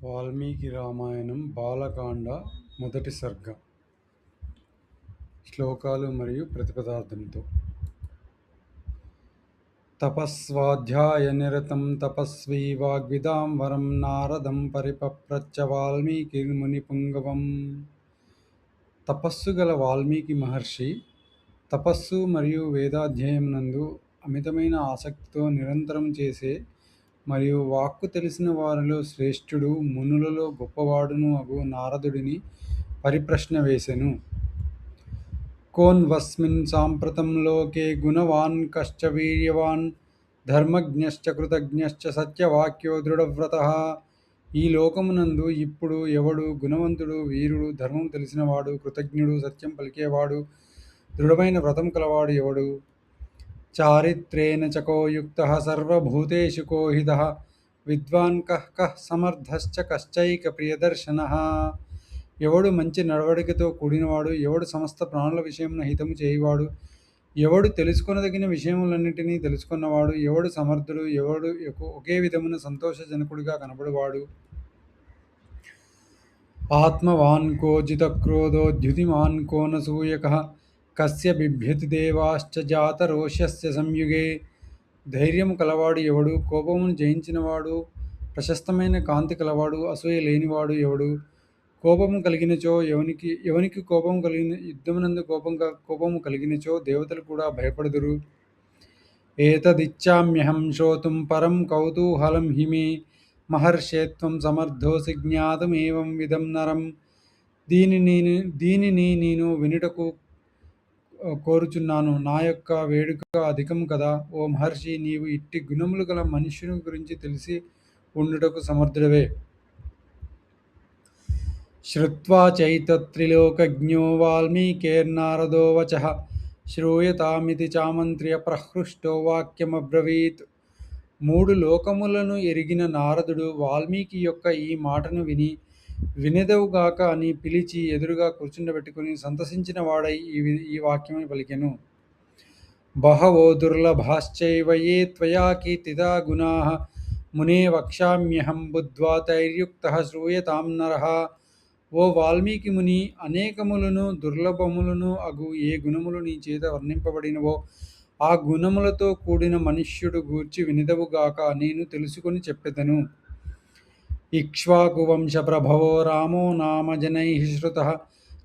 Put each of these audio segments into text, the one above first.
వాల్మీకి రామాయణం బాలకాండ మొదటి సర్గ. శ్లోకాలు మరియు ప్రతిపదార్థంతో. తపస్వాధ్యాయ నిరతం తపస్వీ వాగ్విదాం వరం నారదం పరిపప్రచ్చ వాల్మీకిర్ముని పుంగవం. తపస్సు గల వాల్మీకి మహర్షి తపస్సు మరియు వేదాధ్యాయం నందు అమితమైన ఆసక్తితో నిరంతరం చేసే మరియు వాక్కు తెలిసిన వారిలో శ్రేష్ఠుడు, మునులలో గొప్పవాడును అగు నారదుడిని పరిప్రశ్న వేసెను. కోన్వస్మిన్ సాంప్రతం లోకే గుణవాన్ కశ్చ వీర్యవాన్ ధర్మజ్ఞశ్చ కృతజ్ఞశ్చ సత్యవాక్యో దృఢవ్రతః. ఈ లోకమునందు ఇప్పుడు ఎవడు గుణవంతుడు, వీరుడు, ధర్మం తెలిసినవాడు, కృతజ్ఞుడు, సత్యం పలికేవాడు, దృఢమైన వ్రతం కలవాడు ఎవడు? చారిత్రేణ చకో యుక్తః సర్వభూతేషు కోహితః విద్వాన్ కః సమర్థశ్చ కశ్చైక ప్రియదర్శనః. ఎవడు మంచి నడవడికతో కూడినవాడు, ఎవడు సమస్త ప్రాణుల విషయమున హితము చేయువాడు, ఎవడు తెలుసుకొనదగిన విషయములన్నిటినీ తెలుసుకున్నవాడు, ఎవడు సమర్థుడు, ఎవడు ఒకే విధమున సంతోషజనకుడిగా కనబడువాడు. ఆత్మవాన్ కో జితక్రోధో ద్యుతిమాన్ కో నసూయకః కస్య బిభ్యతి దేవాశ్చ జాతరోషస్య సంయుగే. ధైర్యము కలవాడు ఎవడు, కోపమును జయించినవాడు, ప్రశస్తమైన కాంతి కలవాడు, అసూయ లేనివాడు ఎవడు? కోపము కలిగినచో ఎవనికి కోపము కలిగిన యుద్ధమునందు కోపము కలిగినచో దేవతలు కూడా భయపడుదురు. ఏతదిచ్చామ్యహం శ్రోతుం పరం కౌతూహలం హిమే మహర్షేత్వం సమర్థోసి జ్ఞాతుమేవం విధం నరం. దీనిని నేను వినుటకు కోరుచున్నాను. నా యొక్క వేడుక అధికము కదా. ఓ మహర్షి, నీవు ఇట్టి గుణములు గల మనుష్యుని గురించి తెలిసి ఉండుటకు సమర్థుడవే. శ్రుత్వా చైతత్రిలోకజ్ఞో వాల్మీకేర్నారదో వచః శ్రూయతామితి చామంత్ర్య ప్రహృష్టో వాక్యమబ్రవీత్. మూడు లోకములను ఎరిగిన నారదుడు వాల్మీకి యొక్క ఈ మాటను వినెదవుగాక అని పిలిచి ఎదురుగా కూర్చుండబెట్టుకుని సంతసించిన వాడై ఈ వాక్యమని పలికెను. బహవో దుర్లభాశ్చైవ యే త్వయా కీర్తితా గుణాః మునే వక్ష్యామ్యహం బుద్ధ్వా తైర్యుక్తః శ్రూయతాం నరః. ఓ వాల్మీకి ముని, అనేకములను దుర్లభములను అగు ఏ గుణములు నీ చేత వర్ణింపబడినవో ఆ గుణములతో కూడిన మనుష్యుడు గూర్చి వినిదవుగాక, నేను తెలుసుకొని చెప్పెదను. ఇక్ష్వాకు వంశ ప్రభవో రామో నామ జనైః శ్రుతః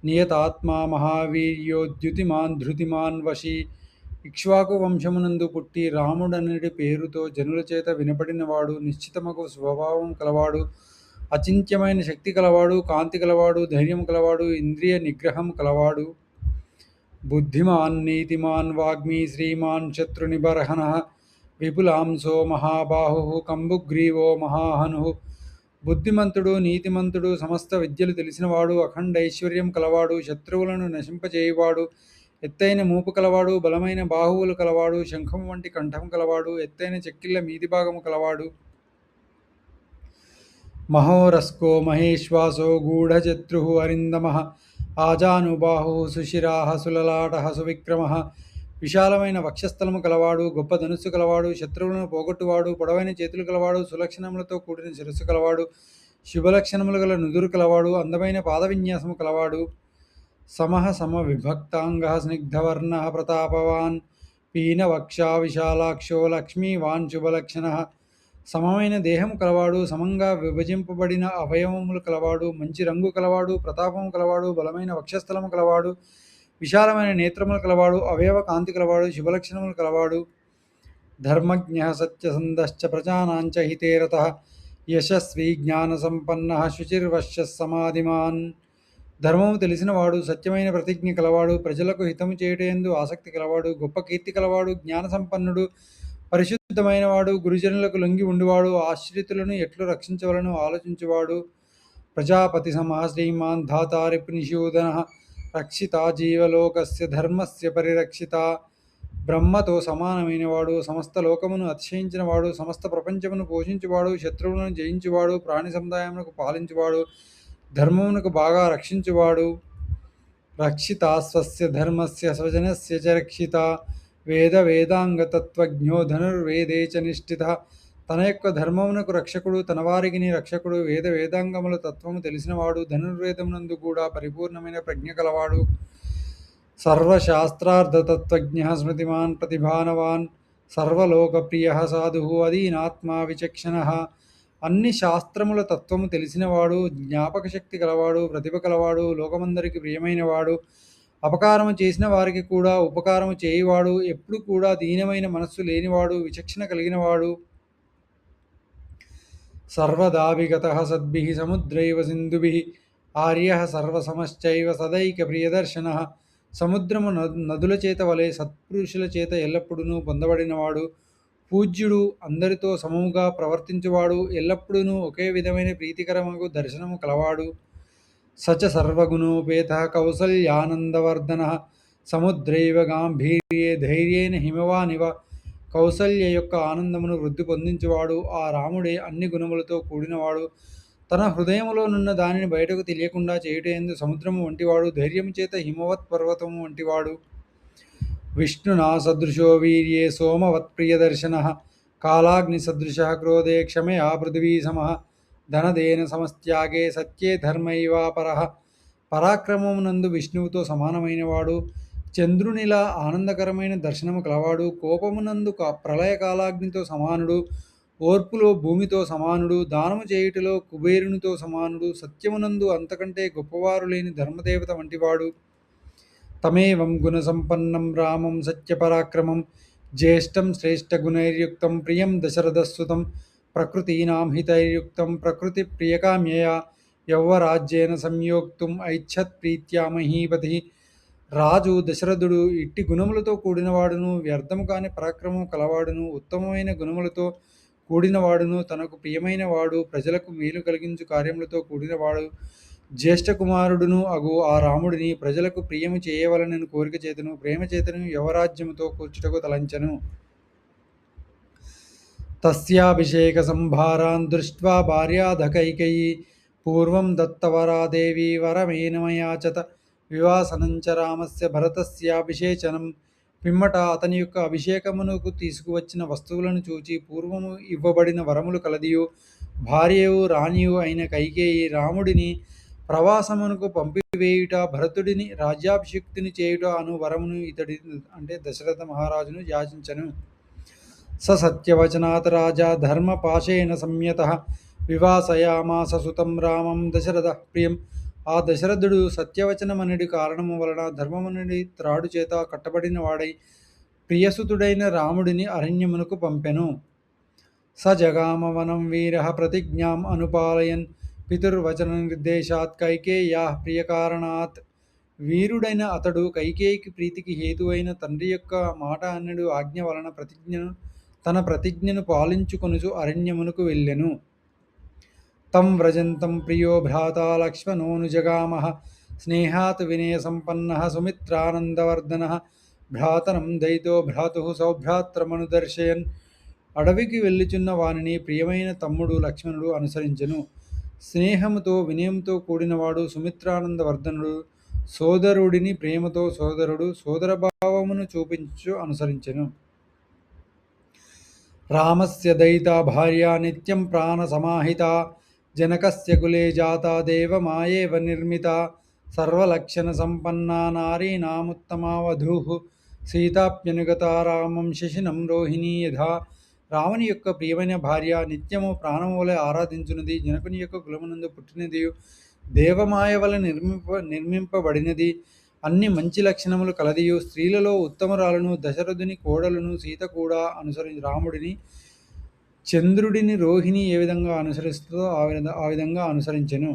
నియతాత్మా మహావీర్యో ద్యుతిమాన్ ధృతిమాన్ వశీ. ఇక్ష్వాకు వంశమునందు పుట్టి రాముడనడి పేరుతో జనుల చేత వినపడినవాడు, నిశ్చితమగు స్వభావం కలవాడు, అచింత్యమైన శక్తి కలవాడు, కాంతి కలవాడు, ధైర్యం కలవాడు, ఇంద్రియ నిగ్రహం కలవాడు, బుద్ధిమాన్ నీతిమాన్ వాగ్మీ శ్రీమాన్ శత్రునిబర్హణః విపులాంశో మహాబాహు కంబుగ్రీవో మహాహను. బుద్ధిమంతుడు, నీతిమంతుడు, సమస్త విద్యలు తెలిసినవాడు, అఖండ ఐశ్వర్యం కలవాడు, శత్రువులను నశింపచేయువాడు, ఎత్తైన మూపు కలవాడు, బలమైన బాహువులు కలవాడు, శంఖం వంటి కంఠం కలవాడు, ఎత్తైన చెక్కిళ్ళ మీది భాగము కలవాడు, మహోరస్కో మహేశ్వాసో గూఢచత్రు అరిందమః ఆజానుబాహు సుశిరాః సులలాటః సువిక్రమః. విశాలమైన వక్షస్థలము కలవాడు, గొప్ప ధనుస్సు కలవాడు, శత్రువులను పోగొట్టువాడు, పొడవైన చేతులు కలవాడు, సులక్షణములతో కూడిన శిరస్సు కలవాడు, శుభలక్షణములు గల నుదురు కలవాడు, అందమైన పాద విన్యాసము కలవాడు, సమ విభక్తాంగ స్నిగ్ధవర్ణ ప్రతాపవాన్ పీనవక్షా విశాలాక్షో లక్ష్మీవాన్ శుభలక్షణ. సమమైన దేహము కలవాడు, సమంగా విభజింపబడిన అవయవములు కలవాడు, మంచి రంగు కలవాడు, ప్రతాపము కలవాడు, బలమైన వక్షస్థలము కలవాడు, విశాలమైన నేత్రములు కలవాడు, అవయవ కాంతి కలవాడు, శుభలక్షణములు కలవాడు, ధర్మజ్ఞ సత్యసంధశ్చ ప్రజానాంచ హితే రతః యశస్వీ జ్ఞాన సంపన్న శుచిర్వశ్య సమాధిమాన్. ధర్మము తెలిసినవాడు, సత్యమైన ప్రతిజ్ఞ కలవాడు, ప్రజలకు హితము చేయుటయందు ఆసక్తి కలవాడు, గొప్ప కీర్తి కలవాడు, జ్ఞాన సంపన్నుడు, పరిశుద్ధమైనవాడు, గురుజనులకు లొంగి ఉండువాడు, ఆశ్రితులను ఎట్లు రక్షించవలను ఆలోచించువాడు, ప్రజాపతి సమః శ్రీమాన్ ధాతారిపునిషూదనః రక్షిత జీవలోకస్య ధర్మస్య పరిరక్షిత. బ్రహ్మతో సమానమైనవాడు, సమస్త లోకమును అతిశయించినవాడు, సమస్త ప్రపంచమును పోషించువాడు, శత్రువులను జయించువాడు, ప్రాణి సముదాయమునకు పాలించువాడు, ధర్మమునకు బాగా రక్షించువాడు, రక్షిత స్వస్య ధర్మస్య స్వజనస్య చ రక్షిత. వేద వేదాంగ తత్వజ్ఞో ధనుర్వేదే చ నిష్ఠితః తన యొక్క ధర్మమునకు రక్షకుడు, తన వారికిని రక్షకుడు, వేద వేదాంగముల తత్వము తెలిసినవాడు, ధనుర్వేదమునందు కూడా పరిపూర్ణమైన ప్రజ్ఞ కలవాడు, సర్వశాస్త్రార్థతత్వజ్ఞ స్మృతిమాన్ ప్రతిభానవాన్, సర్వలోకప్రియ సాధు అదీనాత్మా విచక్షణ. అన్ని శాస్త్రముల తత్వము తెలిసినవాడు, జ్ఞాపక శక్తి గలవాడు, ప్రతిభ కలవాడు, లోకమందరికి ప్రియమైనవాడు, అపకారము చేసిన వారికి కూడా ఉపకారము చేయువాడు, ఎప్పుడు కూడా దీనమైన మనస్సు లేనివాడు, విచక్షణ కలిగినవాడు, సర్వదాభిగతః సద్భిః సముద్రైవ సింధుభిః ఆర్యః సర్వసమశ్చైవ సదైక ప్రియదర్శనః. సముద్రము నదుల చేత వలె సత్పురుషుల చేత ఎల్లప్పుడూ పొందబడినవాడు, పూజ్యుడు, అందరితో సమముగా ప్రవర్తించువాడు, ఎల్లప్పుడూ ఒకే విధమైన ప్రీతికరమగు దర్శనము కలవాడు, సచ సర్వగుణోపేతః కౌసల్యానందవర్ధనః. సముద్రైవ గాంభీర్యే ధైర్యేన హిమవానివ. కౌసల్య యొక్క ఆనందమును వృద్ధి పొందించువాడు ఆ రాముడే అన్ని గుణములతో కూడినవాడు, తన హృదయములోనున్న దానిని బయటకు తెలియకుండా చేయుటయందు సముద్రము వంటివాడు, ధైర్యము చేత హిమవత్ పర్వతము వంటివాడు. విష్ణునా సదృశో వీర్యే సోమవత్ప్రియదర్శనః. కాలాగ్ని సదృశः క్రోధే క్షమయా పృథివీ సమః. ధనదేన సమస్త్యాగే సత్యే ధర్మైవాపరః. పరాక్రమమునందు విష్ణువుతో సమానమైనవాడు, చంద్రునిలా ఆనందకరమైన దర్శనము కలవాడు, కోపమునందు ప్రళయకాలాగ్నితో సమానుడు, ఓర్పులో భూమితో సమానుడు, దానము చేయుటలో కుబేరునితో సమానుడు, సత్యమునందు అంతకంటే గొప్పవారు లేని ధర్మదేవత వంటివాడు. తమేవం గుణసంపన్నం రామం సత్యపరాక్రమం జ్యేష్టం శ్రేష్టగుణైర్యుక్తం ప్రియం దశరథసుతం ప్రకృతీనాం హితైర్యుక్తం ప్రకృతి ప్రియకామ్యయా యౌవరాజ్యేన సంయోక్తుం ఐచ్ఛత్ ప్రీత్యా మహీపతి. రాజు దశరథుడు ఇట్టి గుణములతో కూడినవాడును, వ్యర్థము కాని పరాక్రమం కలవాడును, ఉత్తమమైన గుణములతో కూడినవాడును, తనకు ప్రియమైన వాడు, ప్రజలకు మేలు కలిగించు కార్యములతో కూడినవాడు, జ్యేష్ఠ కుమారుడును అగు ఆ రాముడిని ప్రజలకు ప్రియము చేయవలనని కోరిక చేతను ప్రేమ చేతను యువరాజ్యముతో కూర్చుటకు తలంచెను. తస్యాభిషేక సంభారాన్ దృష్ట్వా భార్యాధకైకయీ పూర్వం దత్తవరాదేవి వరమేనమయాచత. వివాసనంచ రామస్య భరతస్యాభిషేచనం. పిమ్మట అతని యొక్క అభిషేకమునకు తీసుకువచ్చిన వస్తువులను చూచి పూర్వము ఇవ్వబడిన వరములు కలదియు భార్యయు రాణియు అయిన కైకేయి రాముడిని ప్రవాసమునకు పంపివేయుట, భరతుడిని రాజ్యాభిషిక్తుని చేయుట అను వరమును ఇతడి అంటే దశరథ మహారాజును యాచించను. స సత్యవచనాత్ రాజా ధర్మపాశేన సంయతః వివాసయామాస సుతం రామం దశరథ ప్రియం. ఆ దశరథుడు సత్యవచనమనుడి కారణము వలన ధర్మమనుడి త్రాడు చేత కట్టబడిన వాడై ప్రియసుతుడైన రాముడిని అరణ్యమునకు పంపెను. స జగామ వనం వీరః ప్రతిజ్ఞాం అనుపాలయన్ పితుర్వచన నిర్దేశాత్ కైకేయ్యాః ప్రియకారణాత్. వీరుడైన అతడు కైకేయికి ప్రీతికి హేతువైన తండ్రి యొక్క మాట అన్నడు ఆజ్ఞ వలన తన ప్రతిజ్ఞను పాలించుకొనుచు అరణ్యమునకు వెళ్ళెను. తం వ్రజంతం ప్రియో భ్రాతా లక్ష్మణోను జగామః స్నేహాత్ వినయ సంపన్నః సుమిత్రానందవర్ధనః. భ్రాతరం దయితో భ్రాతుః సౌభ్రాత్రమనుదర్శయన్. అడవికి వెళ్ళుచున్న వానిని ప్రియమైన తమ్ముడు లక్ష్మణుడు అనుసరించెను. స్నేహముతో వినయంతో కూడినవాడు సుమిత్రానందవర్ధనుడు సోదరుడిని ప్రేమతో సోదరుడు సోదరభావమును చూపించు అనుసరించెను. రామస్య దయితా భార్య నిత్యం ప్రాణ సమాహిత జనకస్య కులే జాతా దేవమాయేవ నిర్మిత. సర్వలక్షణ సంపన్నా నారీనాముత్తమా వధూః సీతాప్యనుగతా రామం శశినం రోహిణీ యథా. రాముని యొక్క ప్రియమైన భార్య నిత్యము ప్రాణము వలె ఆరాధించున్నది, జనకుని యొక్క కులమునందు పుట్టినది, దేవమాయ వలె నిర్మింపబడినది, అన్ని మంచి లక్షణములు కలదియు, స్త్రీలలో ఉత్తమరాలను దశరథుని కోడలును సీత కూడా రాముడిని చంద్రుడిని రోహిణి ఏ విధంగా అనుసరిస్తుందో ఆ విధంగా అనుసరించెను.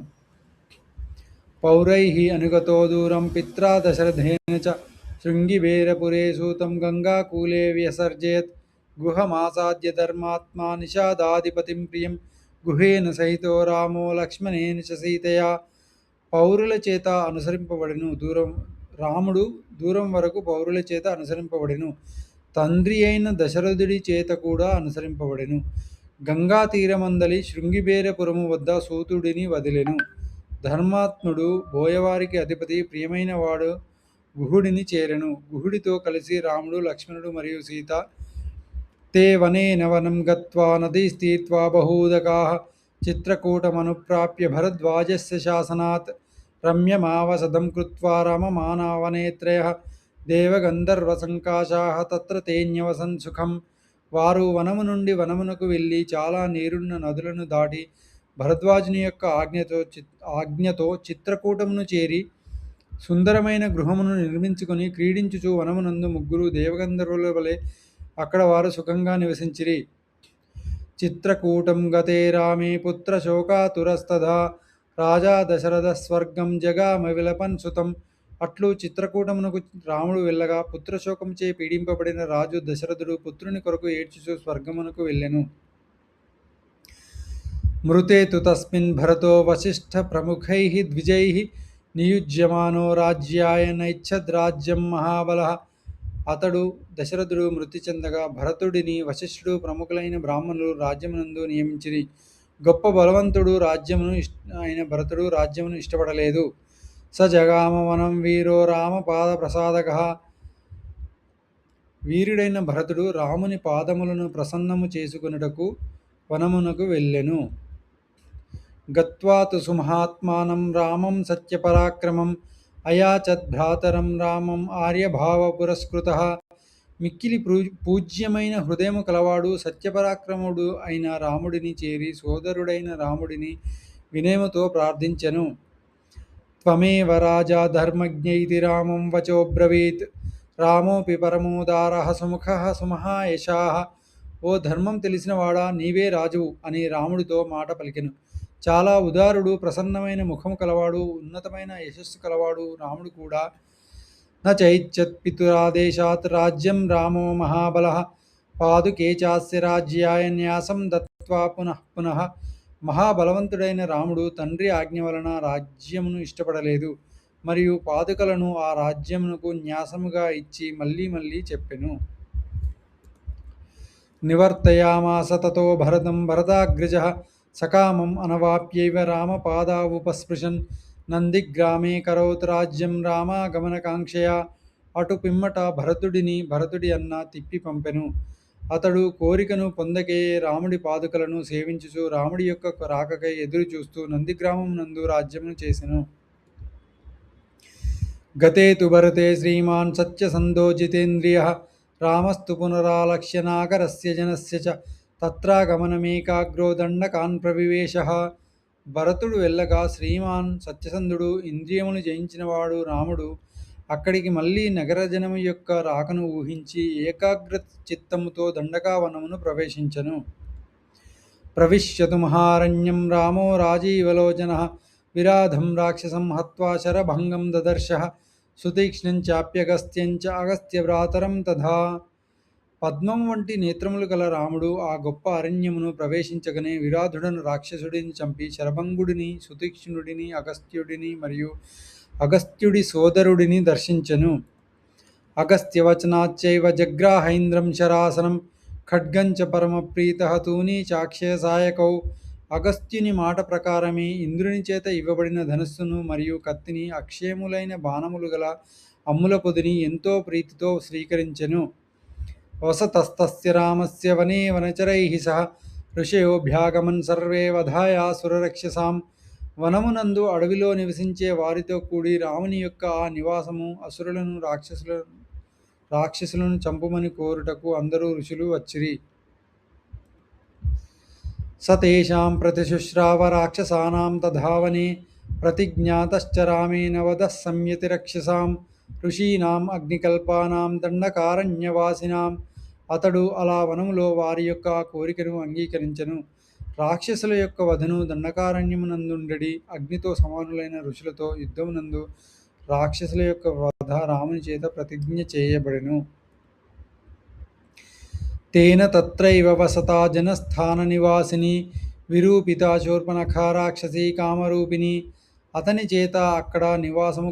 పౌరైః అనుగతో దూరం పిత్రా దశరథేన చ శృంగిబేరపురే సూతం గంగాకూలే వ్యసర్జయత్. గుహమాసాద్య ధర్మాత్మా నిషాదాధిపతిం ప్రియం గుహేన సహితో రామో లక్ష్మణేన చ సీతయా. పౌరుల చేత అనుసరింపబడెను. రాముడు దూరం వరకు పౌరుల చేత అనుసరింపబడెను. తండ్రి అయిన దశరథుడి చేత కూడా అనుసరింపబడెను. గంగా తీరమందలి శృంగిబేరపురము వద్ద సూతుడిని వదిలెను. ధర్మాత్ముడు బోయవారికి అధిపతి ప్రియమైన వాడు గుహుడిని చేరెను. గుహుడితో కలిసి రాముడు లక్ష్మణుడు మరియు సీత ते वनेन वनं गत्वा नदीस्तीर्त्वा बहूदकाः चित्रकूटमनुप्राप्य भरद्वाजस्य शासनात् रम्यमावसदं कृत्वा रममानावनेत्रयः దేవగంధర్వసంకాశాః తత్ర తేన్యవసన్ సుఖం. వారు వనము నుండి వనమునకు వెళ్ళి చాలా నీరున్న నదులను దాటి భరద్వాజుని యొక్క ఆజ్ఞతో చిత్రకూటమును చేరి సుందరమైన గృహమును నిర్మించుకొని క్రీడించుచు వనమునందు ముగ్గురు దేవగంధర్వుల వలె అక్కడ వారు సుఖంగా నివసించిరి. చిత్రకూటం గతే రామే పుత్రశోకాతురస్తథా రాజా దశరథ స్వర్గం జగామ విలపన్ సుతం. అట్లు చిత్రకూటమునకు రాముడు వెళ్ళగా పుత్రశోకంచే పీడింపబడిన రాజు దశరథుడు పుత్రుని కొరకు ఏడ్చుచు స్వర్గమునకు వెళ్ళెను. మృతే తు తస్మిన్ భరతో వశిష్ఠ ప్రముఖై ద్విజై నియుజ్యమానో రాజ్యాయ నైచ్ఛద్రాజ్యం మహాబలః. అతడు దశరథుడు మృతి చెందగా భరతుడిని వశిష్ఠుడు ప్రముఖులైన బ్రాహ్మణులు రాజ్యమునందు నియమించిరి. గొప్ప బలవంతుడు రాజ్యమును అయిన భరతుడు రాజ్యమును ఇష్టపడలేదు. స జగామ వనం వీరో రామ పాద ప్రసాదకః. వీరుడైన భరతుడు రాముని పాదములను ప్రసన్నము చేసుకొనుటకు వనమునకు వెళ్ళెను. గత్వా తు సుమహాత్మానం రామం సత్యపరాక్రమం అయాచత్ భ్రాతరం రామం ఆర్యభావ పురస్కృతః. మిక్కిలి పూజ్యమైన హృదయము కలవాడు సత్యపరాక్రముడు అయిన రాముడిని చేరి సోదరుడైన రాముడిని వినయముతో ప్రార్థించెను. త్వమేవ రాజా ధర్మజ్ఞైతి రామం వచోబ్రవీత్. రామోపి పరమోదారః సుముఖః సుమహాయశాః. ఓ ధర్మం తెలిసినవాడా, నీవే రాజువు అని రాముడితో మాట పలికెను. చాలా ఉదారుడు, ప్రసన్నమైన ముఖము కలవాడు, ఉన్నతమైన యశస్సు కలవాడు రాముడు కూడా. నైచ్ఛత్ పితురాదేశాత్ రాజ్యం రామో మహాబలః. పాదుకే చాస్య రాజ్యాయ న్యాసం దత్వా పునః పునః. మహాబలవంతుడైన రాముడు తండ్రి ఆజ్ఞ వలన రాజ్యమును ఇష్టపడలేదు మరియు పాదుకలను ఆ రాజ్యమునకు న్యాసముగా ఇచ్చి మళ్ళీ మళ్ళీ చెప్పెను. నివర్తయామాస తతో భరతం భరతాగ్రజః సకామం అనవాప్యైవ రామపాదావుపస్పృశన్. నందిగ్రామే కరోత్ రాజ్యం రామాగమనకాంక్షయా. అటు పిమ్మట భరతుడి అన్న తిప్పి పంపెను. అతడు కోరికను పొందకే రాముడి పాదుకలను సేవించుచు రాముడి యొక్క రాకకై ఎదురు చూస్తూ నందిగ్రామం నందు రాజ్యమును చేసెను. గతే తు భరతే శ్రీమాన్ సత్యసంధో జితేంద్రియః. రామస్తు పునరాలక్ష్య నాగరస్య జనస్య చ తత్రాగమనమేకాగ్రో దండకాన్ ప్రవివేశః. భరతుడు వెళ్ళగా శ్రీమాన్ సత్యసంధుడు, ఇంద్రియములు జయించినవాడు రాముడు అక్కడికి మళ్ళీ నగర జనము యొక్క రాకను ఊహించి ఏకాగ్ర చిత్తముతో దండకావనమును ప్రవేశించెను. ప్రవిశ్యతు మహారణ్యం రామో రాజీవలోచనః. విరాధం రాక్షసం హత్వా శరభంగం దదర్శః. సుతీక్ష్ణం చాప్యగస్త్యం చ అగస్త్యభ్రాతరం తథా. పద్మం వంటి నేత్రములు గల రాముడు ఆ గొప్ప అరణ్యమును ప్రవేశించగనే విరాధుడను రాక్షసుడిని చంపి శరభంగుడిని, సుతీక్ష్ణుడిని, అగస్త్యుడిని మరియు అగస్త్యుడి సోదరుడిని దర్శించెను. అగస్త్యవచనాచ్చైవ జగ్రాహైంద్రం శరాసనం. ఖడ్గంచ పరమప్రీతః తూనీ చాక్షయ సాయకౌ. అగస్త్యుని మాట ప్రకారమే ఇంద్రుని చేత ఇవ్వబడిన ధనుస్సును మరియు కత్తిని, అక్షయములైన బాణములు గల అమ్ముల పొదిని ఎంతో ప్రీతితో స్వీకరించెను. వసతస్తస్య రామస్య వనే వనచరైః సహ ఋషయోభ్యాగమన్ సర్వే వధాయాసురరక్షసాం. వనమునందు అడవిలో నివసించే వారితో కూడి రాముని యొక్క ఆ నివాసము అసురులను రాక్షసులను చంపుమని కోరుటకు అందరూ ఋషులు వచ్చిరి. స తేషాం ప్రతిశుశ్రావ రాక్షసానాం తధావనే. ప్రతిజ్ఞాతశ్చ రామేణ వదః సంయతి రక్షసాం. ఋషీనాం అగ్నికల్పానాం దండకారణ్యవాసినాం. అతడు అలా వనములో వారి యొక్క కోరికను అంగీకరించెను. రాక్షసుల యొక్క వధను దండకారణ్యమునందుండడి అగ్నితో సమానులైన ఋషులతో యుద్ధమునందు రాక్షసుల యొక్క వధ రాముని చేత ప్రతిజ్ఞ చేయబడెను. తేన తత్రైవ వసతా జనస్థాన నివాసిని విరూపిత శూర్పణఖా రాక్షసీ కామరూపిణి. అతని చేత అక్కడ నివాసము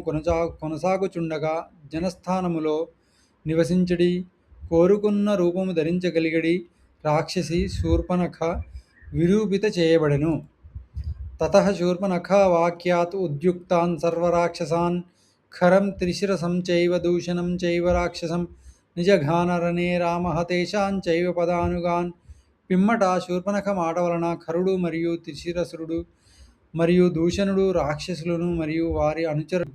కొనసాగుచుండగా జనస్థానములో నివసించడి కోరుకున్న రూపము ధరించగలిగడి రాక్షసి శూర్పణఖ విరూపిత చేయబడెను. తతః శూర్పణఖా వాక్యాత్ ఉద్యుక్తాన్ సర్వరాక్షసాన్. ఖరం త్రిశిరసం చైవ దూషణం చైవ రాక్షసం నిజఘానరనే రామహతేషాంచైవ పదానుగాన్. పిమ్మట శూర్పణఖ మాట వలన ఖరుడు మరియు త్రిశిరసురుడు మరియు దూషణుడు రాక్షసులను మరియు వారి అనుచరు